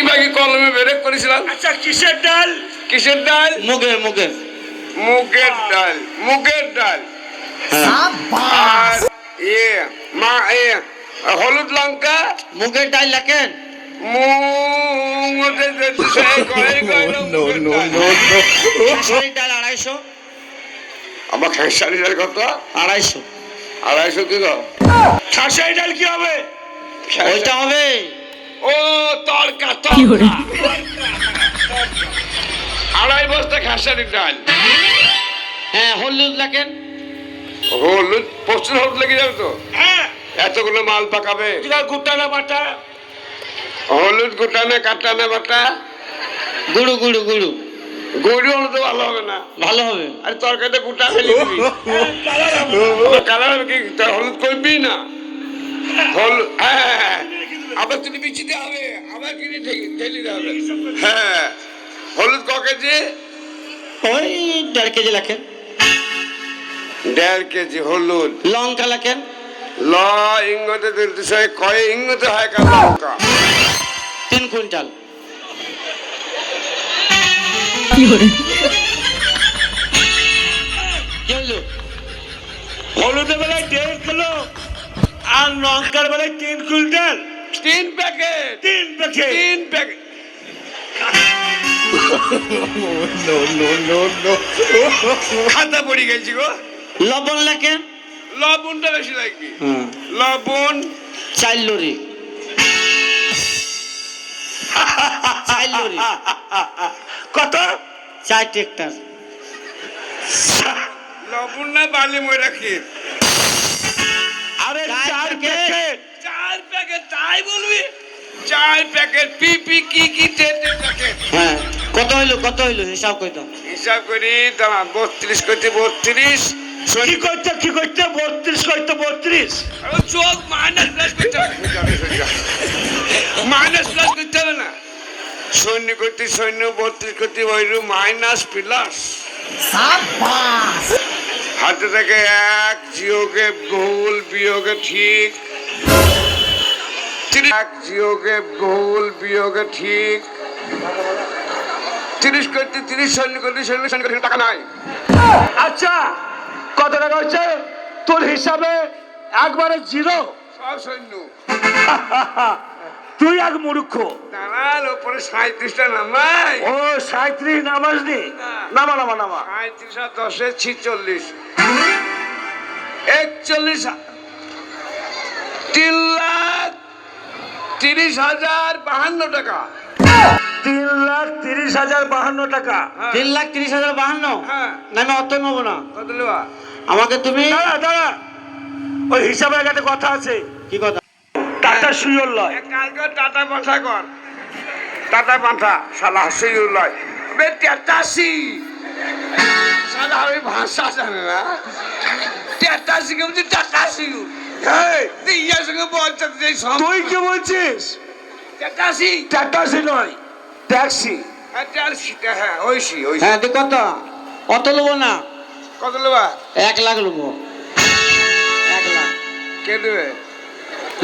বেশিরভাগই কলমে বেরেক করেছিলাম। আচ্ছা কিসের ডাল? কিসের ডাল? মুগের মুগের মুগের ডাল। মুগের ডাল আর হলুদ লঙ্কা। মুগের ডাল লেখেন। খেসারির ডাল 250। আমার খেসারি ডাল কত? 250। 250 কি গো? খাসাই ডাল কি হবে? ওইটা হবে। ও তড়কা তড়কা। 2.5 বস্তা খেসারির ডাল। হ্যাঁ হলুদ লেখেন। হলুদ প্রচুর হলুদ লেগে যাবে তো। হ্যাঁ এতগুলো মাল পাকাবে। গুটানা বাটা। হলুদ গুটানে কাটানে বাটা। গুঁড়ো গুঁড়ো গুঁড়ো গুঁড়ি হলে তো ভালো হবে না। ভালো হবে। আর তরকারিতে গুটা ফেলি দিবি। কালার হবে কি? হলুদ করবি না। হলুদ হ্যাঁ আবার তুমি বিচিতে হবে। আবার কিনে ঢেলে দিতে হবে। হ্যাঁ হলুদ ক কেজি? ওই 1.5 কেজি লেখেন। 1.5 কেজি হলুদ। লঙ্কা লেখেন। ল ইঙ্গতে দিতে কয় ইঙ্গতে হয় কাল লঙ্কা? 3 কুইন্টাল। কি হলো? কি হলো? হলুদের বেলায় 1.5 কিলো আর লঙ্কার বেলায় 3 কুইন্টাল। 3 প্যাকেট। 3 প্যাকেট। 3 প্যাকেট। খাতা পড়ে গেছি গো। লবণ লেখেন। লবণটা বেশি লাগবে। লবণ 4 লরি। 4 লরি। কত? 4 ট্রাক্টর। লবণ না বালি মই রাখি। আরে 4 4 প্যাকেট। 4 প্যাকেট তাই বলবি? 4 প্যাকেট পিপি কি প্যাকেট। হ্যাঁ কত হইলো কত হইলো হিসাব কই দাও। হিসাব করি দাঁড়া 32 করতে 32 কি করতে 32 করতে 32। চোখ মাইনাস প্লাস করতে হবে। মাইনাস প্লাস করতে হবে না। শূন্য করতে শূন্য 32 করতে ওইরু মাইনাস প্লাস। হাতে থেকে 1 জিওকে ভুল বিয়োগে ঠিক। 1 জিওকে ভুল বিয়োগে ঠিক। 30 করতে 30 শূন্য করতে শূন্য শূন্য করতে টাকা নাই। আচ্ছা কত টাকা হচ্ছে তোর হিসাবে? একবারে 0। সব শূন্য। তুই এক মূর্খ। দাঁড়াল ওপরে 37টা নামাই। ও 37 নামাজনি। নামা নামা নামা। 37 আর 10 46। 41 3,30,052 টাকা। 3,30,052 টাকা। 3,30,052। হ্যাঁ না আমি অত নেবো না। কত লেবা? আমাকে তুমি দাঁড়া ওই হিসাবে একটা কথা আছে। কি কথা? টাটা সুইল লয়। কালকে টাটা পাঠা কর। টাটা পাঠা শালা সুইল লয়। বে 83 শালা ওই ভাষা জানে না। 83 কে বলছি টাটা সুইল। এই তুই ইয়ার সঙ্গে বলছিস যে সব। তুই কি বলছিস? 83 ট্যাক্সি নয় ট্যাক্সি। হ্যাঁ ওইসি হ্যাঁ তুই কত? অত নেবো না। কত লেবা? 1 লাখ নেবো। 1 লাখ। কে দেবে?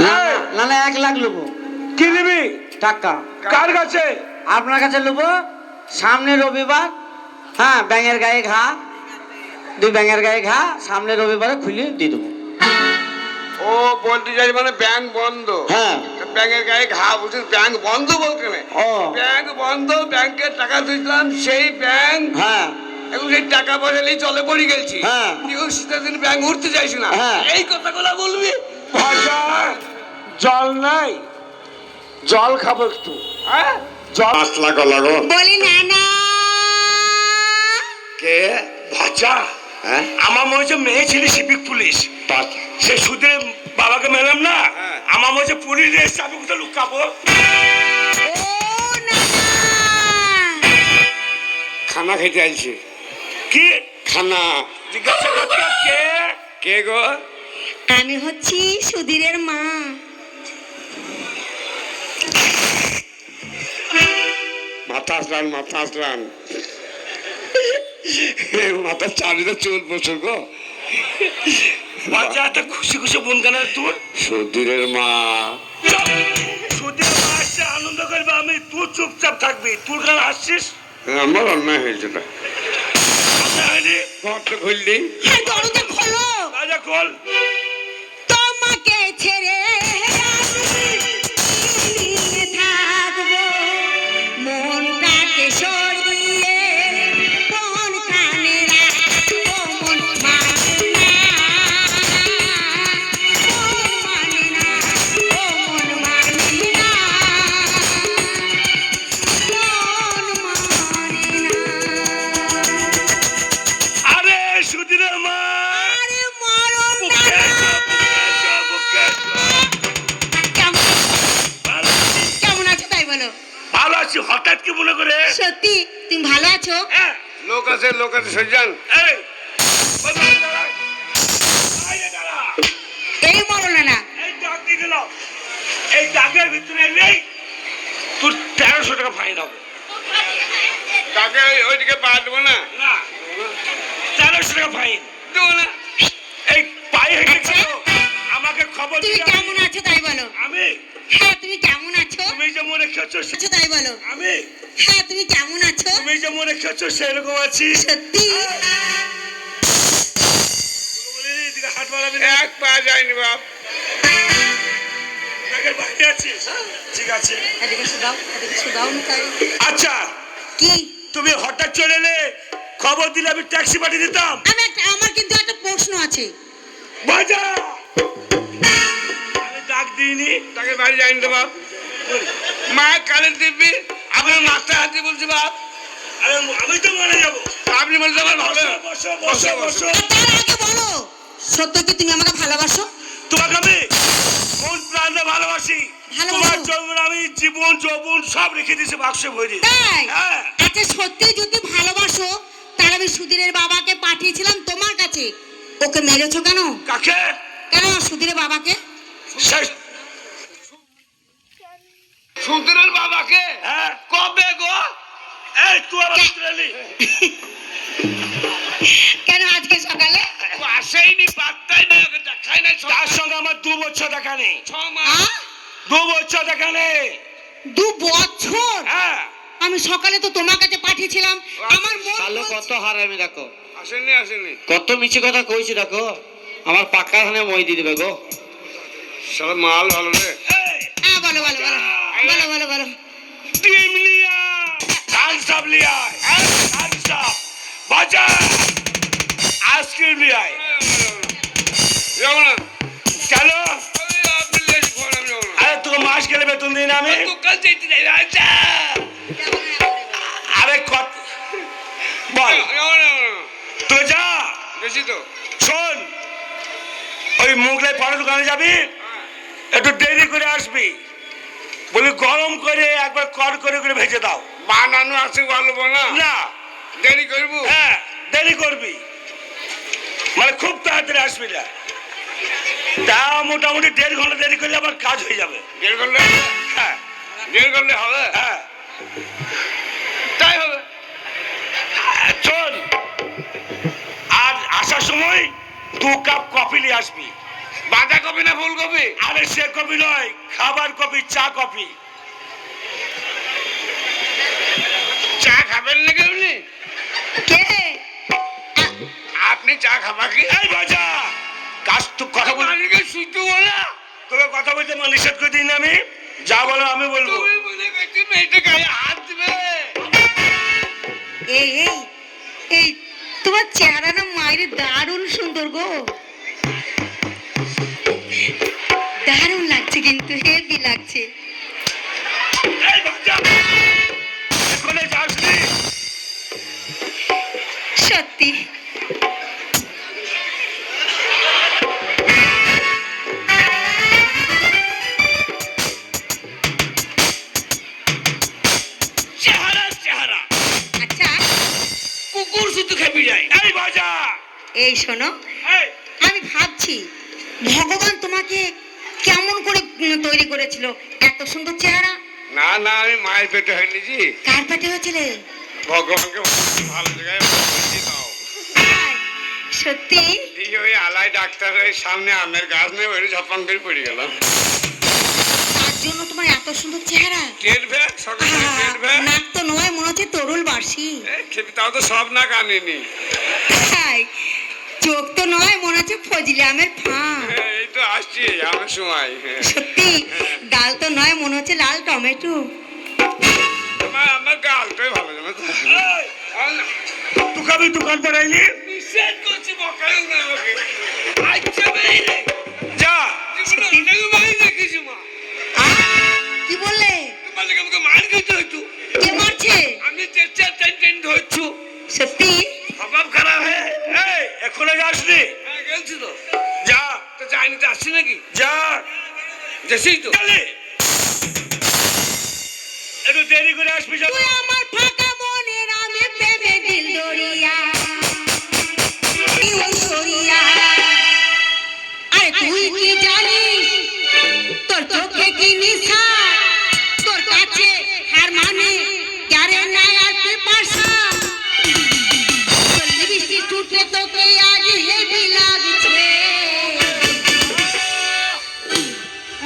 না না না 1 লাখ নেবো। কি নিবি? টাকা। কার কাছে? আপনার কাছে নেবো। সামনে রবিবার। হ্যাঁ ব্যাঙের গায়ে ঘা। 2 ব্যাঙের গায়ে ঘা সামনে রবিবারে খুলে দিয়ে দেবো। ও বলতে চাই মানে ব্যাংক বন্ধ। হ্যাঁ ব্যাংকের গায়ে ঘা বুঝছিস? ব্যাংক বন্ধ বলতে নেই। ও ব্যাংক বন্ধ। ব্যাংকে টাকা দিয়েছিলাম সেই ব্যাংক হ্যাঁ এখন সেই টাকা পয়সা নিয়ে চলে পড়ে গেছি। হ্যাঁ। শীতের দিন ব্যাংক উঠতে চাইছি না। হ্যাঁ। এই কথাগুলো বলবি? ভাষা জল নাই, জল খাবো একটু। হ্যাঁ জল। 5 লাখ লাগো। বলি না না কে? ভাজা হ্যাঁ আমার মনে হচ্ছে মেয়ে ছিল সিভিক পুলিশ। সে সুদের বাবাকে মেলাম না। হ্যাঁ। আমার মনে হচ্ছে পুলিশ আমি কোথাও লুকাবো। ও না খানা খেতে আইছি। কি খানা। জিজ্ঞাসা করছে কে? কে গো? আমি হচ্ছি সুধীরের মা। মাথা আসলান মাথার চারিটা চুল বছর গো। বাচ্চা এত খুশি খুশি বোন কেন তোর? সুধীরের মা। সুধীরের মা আসছে আনন্দ করবো আমি, তুই চুপচাপ থাকবি। তুই কেন আসছিস? আমার অন্যায় হয়েছে না আমি হয়নি। ঘরটা খুললি হ্যাঁ দরজা খোলো। রাজা খোল। তোমাকে ছেড়ে আমি থাকবো, মনটাকে সরিয়ে কোন কানে রাখবো, মন মানে না, মন মানে না, ও মন মানে না, মন মানে না। আরে সুধীরের মা, আরে মরণ বুকে না। এসো, বুকে এসো, বুকে এসো। কেমন ভালো আছি। কেমন আছো তাই বলো? ভালো আছি, হঠাৎ কি মনে করে? সত্যি তুমি ভালো আছো? হ্যাঁ, লোক আছে সজ্জান এই, ওই বাইরে দাঁড়া। বাইরে দাঁড়া। এই মরণ না। এই ডাক দিয়ে দিল। এই ডাকের ভিতরে নেই, তোর 1300 টাকা ফাইন হবে। তাকে ওইদিকে পা দেবো না না, 1300 টাকা ফাইন দেবো না এই পায়ে হেঁটে আচ্ছা। গেলো। আমাকে খবর তুমি দিলে কেমন আছো তাই বলো? আমি, হ্যাঁ তুমি কেমন আছো? তুমি যে মনে খেয়েছো আছো তাই বলো? আমি, হ্যাঁ তুমি কেমন আছো? তুমি যে মনে খেয়েছো সেরকম আছি। সত্যি বলি, এদিকে হাত বাড়াবি না। এক পা যায়নি বাপ ডাকের বাইরে আছিস? ঠিক আছে। এদিকে শুধাও না তাই। আচ্ছা, কি? তুমি হঠাৎ চলে এলে, খবর দিলে আমি ট্যাক্সি পাঠিয়ে দিতাম। আমার কিন্তু একটা প্রশ্ন আছে। বাজা, আমি ডাক দিইনি। তাকে বাড়ি যায়নি তো বাপ মা কালে দিবি আপনার মাথা হাতে বলছি বাপ আরে আমি তো মরে যাবো। আপনি বলতে আমার ভালো বসো, বসো, বসো। তার আগে বলো, সত্য কি তুমি আমাকে ভালোবাসো? তোমাকে আমি মন প্রাণে ভালোবাসি। ভালোবাসো? তোমার জন্য আমি জীবন যৌবন সব রেখে দিয়েছি বাক্সে ভরে। তাই? হ্যাঁ। আচ্ছা সত্যি যদি ভালোবাসো তাহলে আমি সুধীরের বাবাকে পাঠিয়েছিলাম তোমার কাছে, ওকে মেরেছো কেন? কাকে? কেন সুধীরের বাবাকে? শেষ- সুন্দরের বাবাকে হ্যাঁ। কবে গো এই তুই আবার ভিতরে এলি? কেন আজকে সকালে? ও আসেইনি পাত্তাই নাই ওকে দেখাই নাই তার সঙ্গে আমার 2 বছর দেখা নেই। 6 মাস আহ? 2 বছর দেখা নেই। 2 বছর? হ্যাঁ। আমি সকালে তো তোমার কাছে পাঠিয়েছিলাম, আমার মন শালো বলছে- কত হারামি দেখো, আসেনি কত মিছে কথা কইছি দেখো, আমার পাক্কা ধানে মই দিয়ে দেবে গো। সব মাল ভালো রে এই, হ্যাঁ বলো বলো বলো বলো বলো বলো। ডিম লিয়া, থামস আপ লিয়া, থামস আপ, বাজা, আইসক্রিম লিয়া। যাবো না কেন? আপনি লেট ফোন আমি যাবো না আরে তোকে মাস গেলে বেতন দিই না আমি। দোকান যেতে নাই আচ্ছা আরে কত বল, যাবো না তুই যা। বেশি তো শোন, ওই মুগলাই পরের দোকানে যাবি, একটু দেরি করে আসবি। বলি গরম করে একবার কর করে করে ভেজে দাও। বানানো আছে বলবো না না, দেরি করবো হ্যাঁ দেরি করবি, মানে খুব তাড়াতাড়ি আসবি না। তা মোটামুটি 1.5 ঘন্টা দেরি করলে আমার কাজ হয়ে যাবে। দেরি করলে হ্যাঁ দেরি করলে হবে হ্যাঁ। তাই হবে শোন, আর আসার সময় 2 কাপ কফি নিয়ে আসবি। বাঁধাকপি না ফুলকপি আরে সে কফি নয়, খাবার কফি, চা কফি। চা খাবেন নাকি আপনি কে? আপনি চা খাবা কি এই বাজা, কাজ তো কথা বল। মালিকে সুতু বলা তোকে কথা বলতে আমার নিষেধ করে দিই না আমি, যা বলো আমি বলবো। তুমি মনে করছি মেয়েটা গায়ে হাত দিবে এই এই এই তোমার চেহারা না মায়ের দারুণ সুন্দর গো, দারুণ লাগছে কিন্তু হেভি লাগছে। এই বাজা, এখানে যাসনি? সত্যি চেহারা চেহারা আচ্ছা কুকুর শুধু খেপি যায়। এই বাজা, এই শোনো, এই আমি ভাবছি ভগবান তোমাকে কেমন করে তৈরি করেছিল, এত সুন্দর চেহারা। না না আমি মায়ের পেটে হয়নি জি কার পেটে হয়েছিলে? ভগবানকে ভালো জায়গায় বলছি দাও তাই? সত্যি? এই ওই আলাই ডাক্তারের সামনে আমের গাছ নিয়ে ওই ঝপাং করে পড়ে গেলাম তার জন্য তোমার এত সুন্দর চেহারা। টের ব্যাগ সকালে টের ব্যাগ নাক তো নয়, মনে হচ্ছে তরুল বাসি। খেতে তাও তো সব না কানেনি তাই, চোখ তো নয়, মনে হচ্ছে ফজলি আমের ফাঁ। এই তো আসছি আমার সময় সত্যি, গাল তো নয়, মনে হচ্ছে লাল টমেটো। আমার গালটাই ভালো জানো তো তুকাবি দোকান বাড়াইলি নিষেধ করছি বকায়ও না আমাকে আচ্ছা বাইরে যা জীবনে অনেক মার দেখেছি মা কি বললে? তোমার লেগে আমাকে মার খেতে হইতো কে মারছে? আমি চেষ্টা টেন ধরছু সত্যি? স্বভাব খারাপ হ্যাঁ এই এখনো যাসনি হ্যাঁ গেলছি তো যা তো যাইনি তো আসছি নাকি যা যেসেই তো চলে একটু দেরি করে আসবি যা তুই আমার ফাঁকা মনের আমি প্রেমে দিল দরিয়া, ইও সরিয়া। আরে তুই কি জানিস তোর চোখে কি নিশা, তোর কাছে হার মানে যারে নাই আর পিপাসা। তোর লিপস্টিক টুটে তোকে আজ হেভি লাগছে।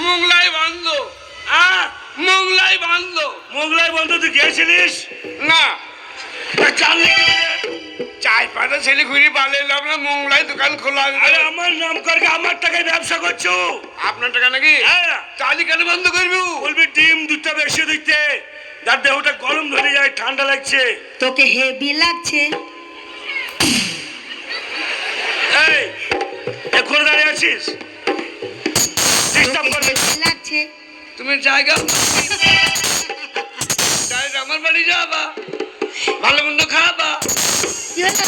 মোগলাই বান্ধ মোগলাই বান্ধ মোগলাই বন্ধু তুই গিয়েছিলিস না জানলি চাই পাতা ছেলে ঘুরি পালে এলাম না মোগলাই দোকান খোলা আরে আমার নাম করকে আমার টাকায় ব্যবসা করছো আপনার টাকা নাকি হ্যাঁ চালি কেন বন্ধ করবি বলবি ডিম দুধটা বেশি দিতে যার দেহটা গরম ধরে যায় ঠান্ডা লাগছে তোকে হেভি লাগছে। এই এখন দাঁড়িয়ে আছিস ডিস্টার্ব তোকে করবি হেভি লাগছে। তুমি জায়গা ডাইরেক্ট আমার বাড়ি যাবা ভালো মন্দ খাবা কি হয়েছে?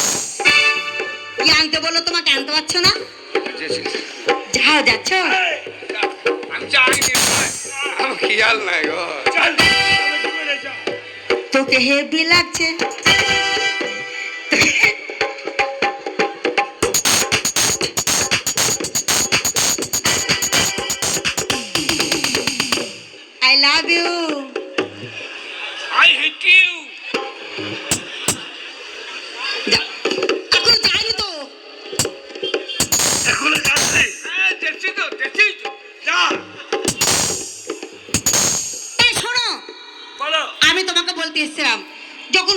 কি আনতে বললো তোমাকে, আনতে পারছো না? যাও, যাচ্ছ? এই, আমি যাইনি আমার খেয়াল নাই গো চল আমি কি বলে যা তোকে হেভি লাগছে। I love you. I hate you এখন যাইনি তো। এখনো যাচ্ছি দেখছি তো যা এই শোনো, বলো আমি তোমাকে বলতে এসেছিলাম, যখন